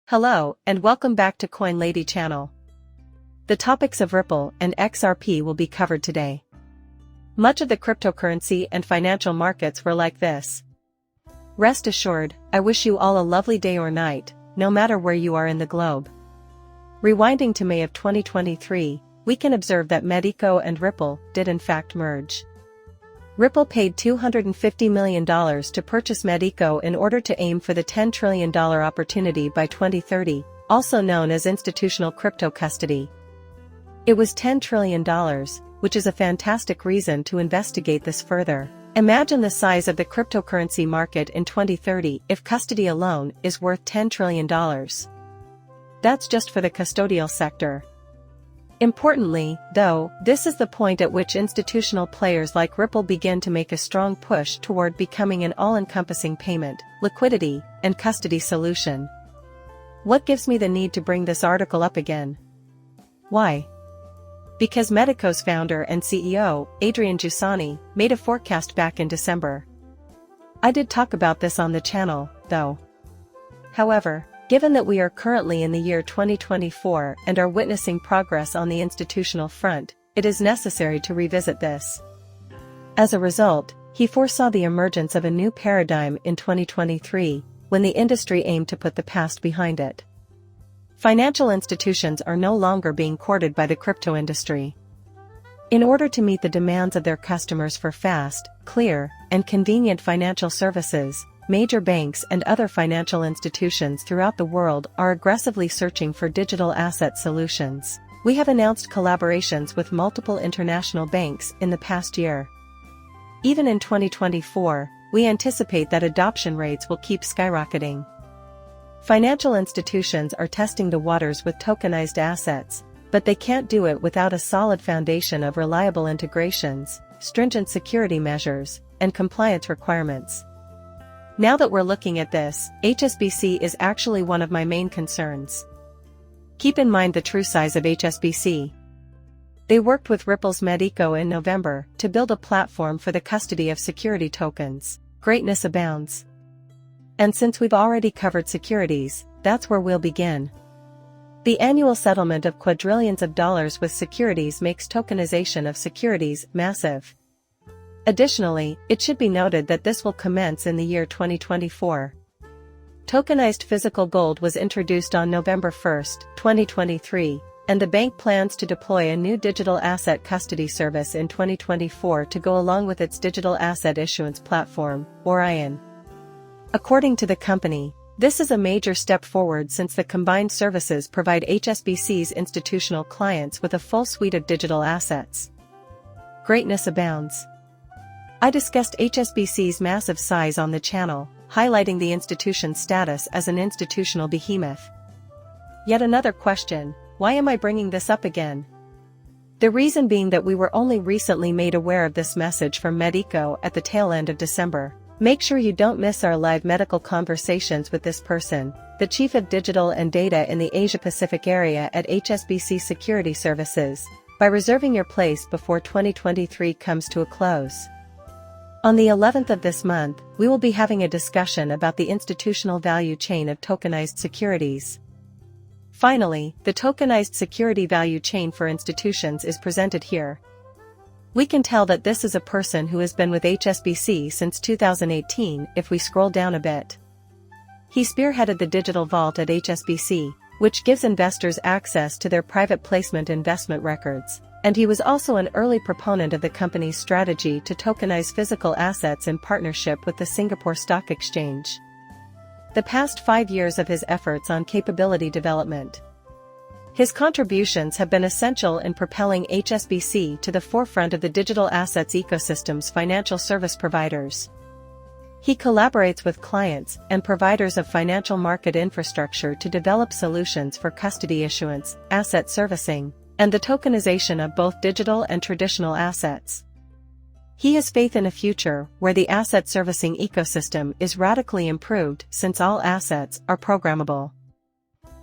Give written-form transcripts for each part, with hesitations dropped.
Hello, and welcome back to Coin Lady channel. The topics of Ripple and XRP will be covered today. Much of the cryptocurrency and financial markets were like this. Rest assured, I wish you all a lovely day or night, no matter where you are in the globe. Rewinding to May of 2023, we can observe that Medico and Ripple did in fact merge. Ripple paid $250 million to purchase Medico in order to aim for the $10 trillion opportunity by 2030, also known as institutional crypto custody. It was $10 trillion, which is a fantastic reason to investigate this further. Imagine the size of the cryptocurrency market in 2030 if custody alone is worth $10 trillion. That's just for the custodial sector. Importantly, though, this is the point at which institutional players like Ripple begin to make a strong push toward becoming an all-encompassing payment, liquidity, and custody solution. What gives me the need to bring this article up again? Why? Because Medico's founder and CEO, Adrian Tsunami, made a forecast back in December. I did talk about this on the channel, though. However, given that we are currently in the year 2024 and are witnessing progress on the institutional front, it is necessary to revisit this. As a result, he foresaw the emergence of a new paradigm in 2023, when the industry aimed to put the past behind it. Financial institutions are no longer being courted by the crypto industry. In order to meet the demands of their customers for fast, clear, and convenient financial services, major banks and other financial institutions throughout the world are aggressively searching for digital asset solutions. We have announced collaborations with multiple international banks in the past year. Even in 2024, we anticipate that adoption rates will keep skyrocketing. Financial institutions are testing the waters with tokenized assets, but they can't do it without a solid foundation of reliable integrations, stringent security measures, and compliance requirements. Now that we're looking at this, HSBC is actually one of my main concerns. Keep in mind the true size of HSBC. They worked with Ripple's Medico in November to build a platform for the custody of security tokens. Greatness abounds. And since we've already covered securities, that's where we'll begin. The annual settlement of quadrillions of dollars with securities makes tokenization of securities massive. Additionally, it should be noted that this will commence in the year 2024. Tokenized physical gold was introduced on November 1, 2023, and the bank plans to deploy a new digital asset custody service in 2024 to go along with its digital asset issuance platform, Orion. According to the company, this is a major step forward since the combined services provide HSBC's institutional clients with a full suite of digital assets. Greatness abounds. I discussed HSBC's massive size on the channel, highlighting the institution's status as an institutional behemoth. Yet another question, why am I bringing this up again? The reason being that we were only recently made aware of this message from Medico at the tail end of December. Make sure you don't miss our live medical conversations with this person, the Chief of Digital and Data in the Asia-Pacific area at HSBC Security Services, by reserving your place before 2023 comes to a close. On the 11th of this month, we will be having a discussion about the institutional value chain of tokenized securities. Finally, the tokenized security value chain for institutions is presented here. We can tell that this is a person who has been with HSBC since 2018 if we scroll down a bit. He spearheaded the digital vault at HSBC, which gives investors access to their private placement investment records. And he was also an early proponent of the company's strategy to tokenize physical assets in partnership with the Singapore Stock Exchange. The past 5 years of his efforts on capability development. His contributions have been essential in propelling HSBC to the forefront of the digital assets ecosystem's financial service providers. He collaborates with clients and providers of financial market infrastructure to develop solutions for custody issuance, asset servicing, and the tokenization of both digital and traditional assets. He has faith in a future where the asset servicing ecosystem is radically improved since all assets are programmable.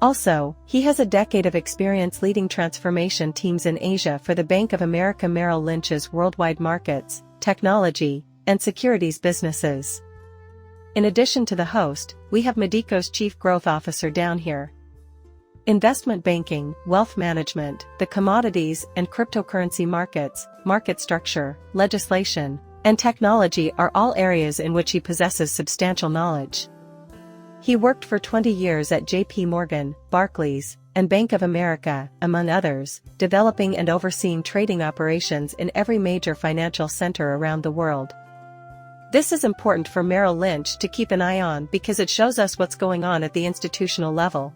Also, he has a decade of experience leading transformation teams in Asia for the Bank of America Merrill Lynch's worldwide markets, technology, and securities businesses. In addition to the host, we have Medico's Chief Growth Officer down here. Investment banking, wealth management, the commodities and cryptocurrency markets, market structure, legislation, and technology are all areas in which he possesses substantial knowledge. He worked for 20 years at JP Morgan, Barclays, and Bank of America, among others, developing and overseeing trading operations in every major financial center around the world. This is important for Merrill Lynch to keep an eye on because it shows us what's going on at the institutional level.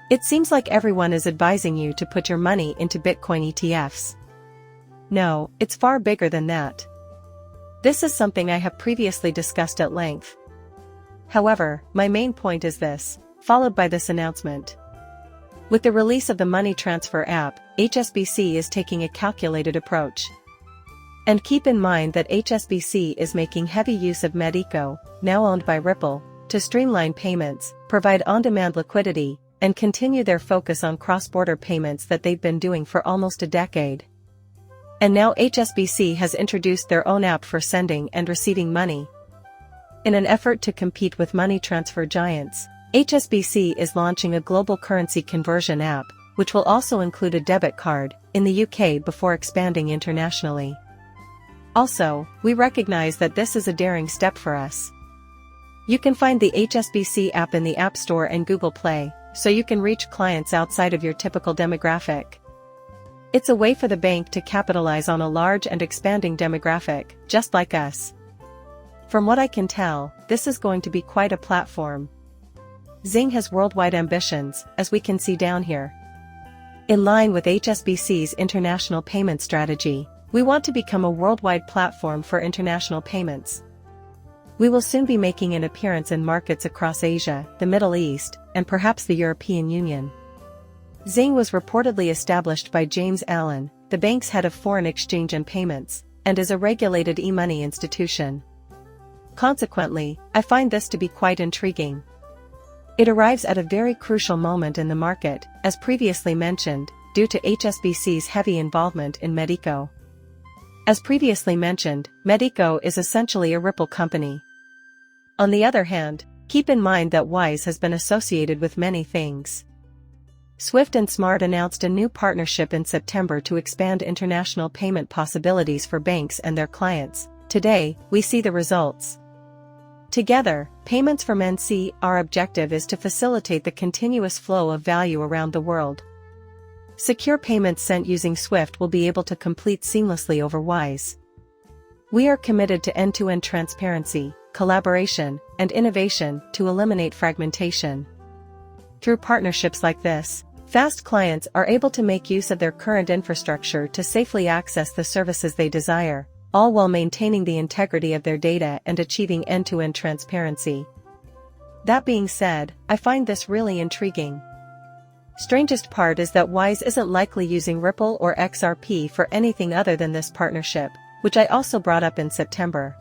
It seems like everyone is advising you to put your money into Bitcoin ETFs. No, it's far bigger than that. This is something I have previously discussed at length. However, my main point is this, followed by this announcement. With the release of the money transfer app, HSBC is taking a calculated approach. And keep in mind that HSBC is making heavy use of Medico, now owned by Ripple, to streamline payments, provide on-demand liquidity, and continue their focus on cross-border payments that they've been doing for almost a decade. And now HSBC has introduced their own app for sending and receiving money. In an effort to compete with money transfer giants, HSBC is launching a global currency conversion app, which will also include a debit card, in the UK before expanding internationally. Also, we recognize that this is a daring step for us. You can find the HSBC app in the App Store and Google Play, so you can reach clients outside of your typical demographic. It's a way for the bank to capitalize on a large and expanding demographic, just like us. From what I can tell, this is going to be quite a platform. Zing has worldwide ambitions, as we can see down here. In line with HSBC's international payment strategy, we want to become a worldwide platform for international payments. We will soon be making an appearance in markets across Asia, the Middle East, and perhaps the European Union. Zing was reportedly established by James Allen, the bank's head of foreign exchange and payments, and is a regulated e-money institution. Consequently, I find this to be quite intriguing. It arrives at a very crucial moment in the market, as previously mentioned, due to HSBC's heavy involvement in Medico. As previously mentioned, Medico is essentially a Ripple company. On the other hand, keep in mind that Wise has been associated with many things. Swift and Smart announced a new partnership in September to expand international payment possibilities for banks and their clients. Today, we see the results. Together, Payments from NC, our objective is to facilitate the continuous flow of value around the world. Secure payments sent using Swift will be able to complete seamlessly over Wise. We are committed to end-to-end transparency, collaboration, and innovation to eliminate fragmentation. Through partnerships like this, fast clients are able to make use of their current infrastructure to safely access the services they desire, all while maintaining the integrity of their data and achieving end-to-end transparency. That being said, I find this really intriguing. Strangest part is that Wise isn't likely using Ripple or XRP for anything other than this partnership, which I also brought up in September.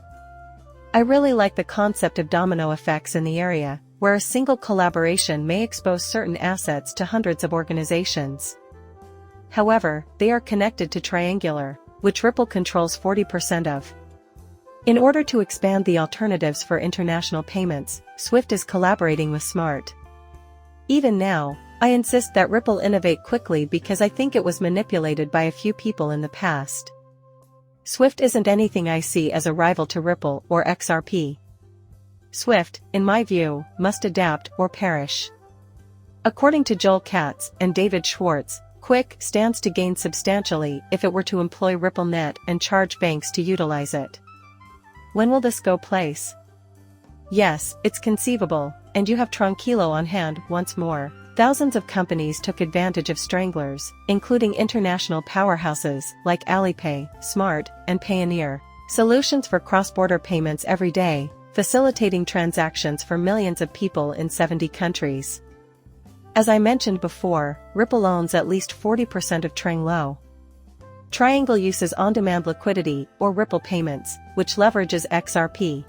I really like the concept of domino effects in the area, where a single collaboration may expose certain assets to hundreds of organizations. However, they are connected to Triangular, which Ripple controls 40% of. In order to expand the alternatives for international payments, Swift is collaborating with Smart. Even now, I insist that Ripple innovate quickly because I think it was manipulated by a few people in the past. Swift isn't anything I see as a rival to Ripple or XRP. Swift, in my view, must adapt or perish. According to Joel Katz and David Schwartz, Quick stands to gain substantially if it were to employ RippleNet and charge banks to utilize it. When will this go place? Yes, it's conceivable, and you have Tranquilo on hand once more. Thousands of companies took advantage of stranglers, including international powerhouses like Alipay, Smart, and Payoneer, solutions for cross-border payments every day, facilitating transactions for millions of people in 70 countries. As I mentioned before, Ripple owns at least 40% of Tranglo. Triangle uses on-demand liquidity or Ripple payments, which leverages XRP.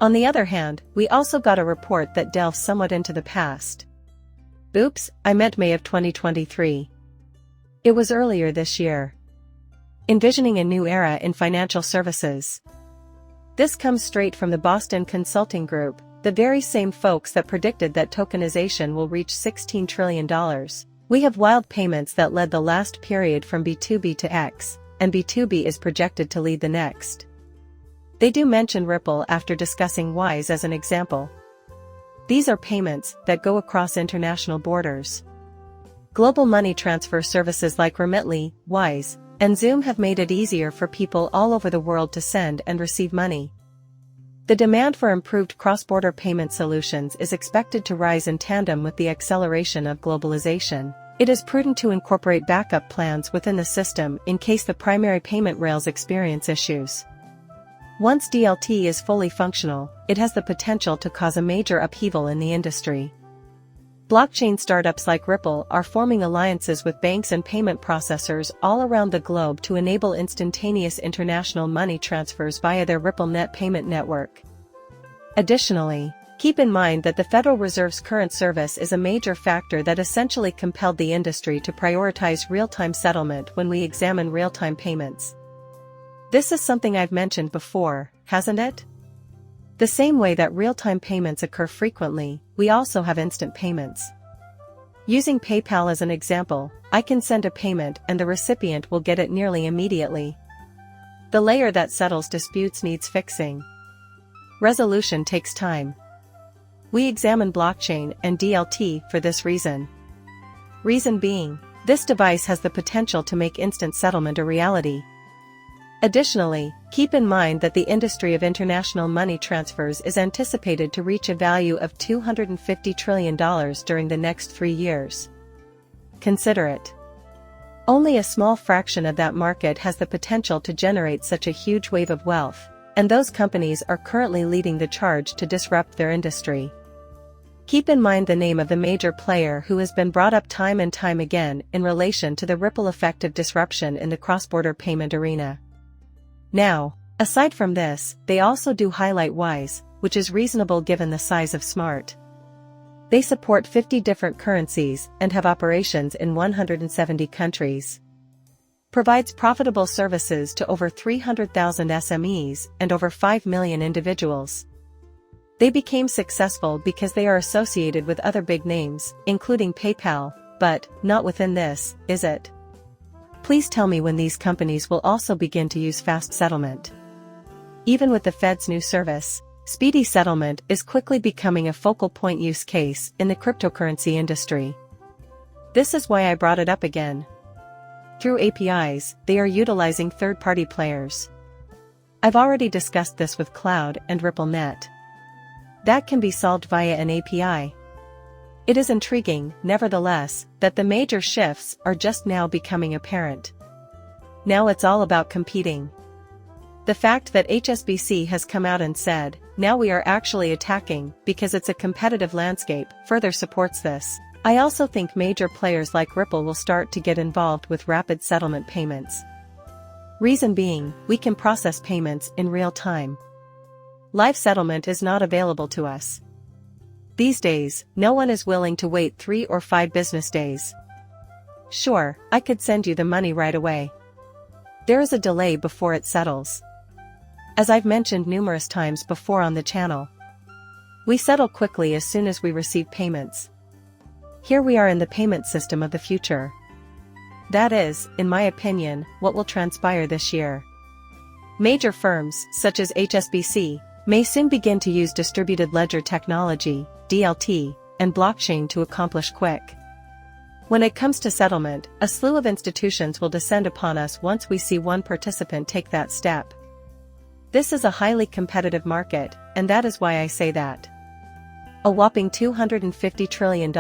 On the other hand, we also got a report that delves somewhat into the past. Oops, I meant May of 2023. It was earlier this year. Envisioning a new era in financial services. This comes straight from the Boston Consulting Group, the very same folks that predicted that tokenization will reach $16 trillion. We have wild payments that led the last period from B2B to X, and B2B is projected to lead the next. They do mention Ripple after discussing Wise as an example. These are payments that go across international borders. Global money transfer services like Remitly, Wise, and Zoom have made it easier for people all over the world to send and receive money. The demand for improved cross-border payment solutions is expected to rise in tandem with the acceleration of globalization. It is prudent to incorporate backup plans within the system in case the primary payment rails experience issues. Once DLT is fully functional, it has the potential to cause a major upheaval in the industry. Blockchain startups like Ripple are forming alliances with banks and payment processors all around the globe to enable instantaneous international money transfers via their RippleNet payment network. Additionally, keep in mind that the Federal Reserve's current service is a major factor that essentially compelled the industry to prioritize real-time settlement when we examine real-time payments. This is something I've mentioned before, hasn't it? The same way that real-time payments occur frequently, we also have instant payments. Using PayPal as an example, I can send a payment and the recipient will get it nearly immediately. The layer that settles disputes needs fixing. Resolution takes time. We examine blockchain and DLT for this reason. Reason being, this device has the potential to make instant settlement a reality. Additionally, keep in mind that the industry of international money transfers is anticipated to reach a value of $250 trillion during the next 3 years. Consider it. Only a small fraction of that market has the potential to generate such a huge wave of wealth, and those companies are currently leading the charge to disrupt their industry. Keep in mind the name of the major player who has been brought up time and time again in relation to the ripple effect of disruption in the cross-border payment arena. Now, aside from this, they also do highlight Wise, which is reasonable given the size of Smart. They support 50 different currencies and have operations in 170 countries. Provides profitable services to over 300,000 SMEs and over 5 million individuals. They became successful because they are associated with other big names, including PayPal, but not within this, is it? Please tell me when these companies will also begin to use fast settlement. Even with the Fed's new service, speedy settlement is quickly becoming a focal point use case in the cryptocurrency industry. This is why I brought it up again. Through APIs, they are utilizing third-party players. I've already discussed this with Cloud and RippleNet. That can be solved via an API. It is intriguing, nevertheless, that the major shifts are just now becoming apparent. Now it's all about competing. The fact that HSBC has come out and said, now we are actually attacking because it's a competitive landscape, further supports this. I also think major players like Ripple will start to get involved with rapid settlement payments. Reason being, we can process payments in real time. Live settlement is not available to us. These days, no one is willing to wait 3 or 5 business days. Sure, I could send you the money right away. There is a delay before it settles. As I've mentioned numerous times before on the channel, we settle quickly as soon as we receive payments. Here we are in the payment system of the future. That is, in my opinion, what will transpire this year. Major firms, such as HSBC, may soon begin to use distributed ledger technology, DLT, and blockchain to accomplish quick. When it comes to settlement, a slew of institutions will descend upon us once we see one participant take that step. This is a highly competitive market, and that is why I say that. A whopping $250 trillion.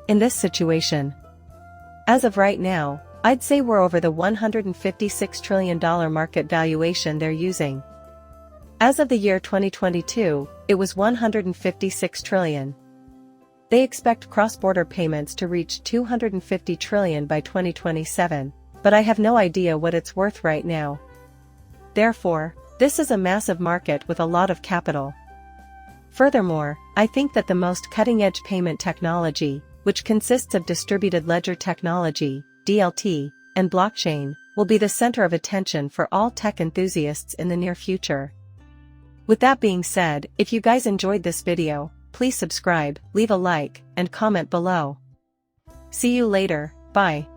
In this situation, as of right now, I'd say we're over the $156 trillion market valuation they're using. As of the year 2022, it was $156 trillion. They expect cross-border payments to reach $250 trillion by 2027, but I have no idea what it's worth right now. Therefore, this is a massive market with a lot of capital. Furthermore, I think that the most cutting-edge payment technology, which consists of distributed ledger technology, DLT, and blockchain, will be the center of attention for all tech enthusiasts in the near future. With that being said, if you guys enjoyed this video, please subscribe, leave a like, and comment below. See you later, bye.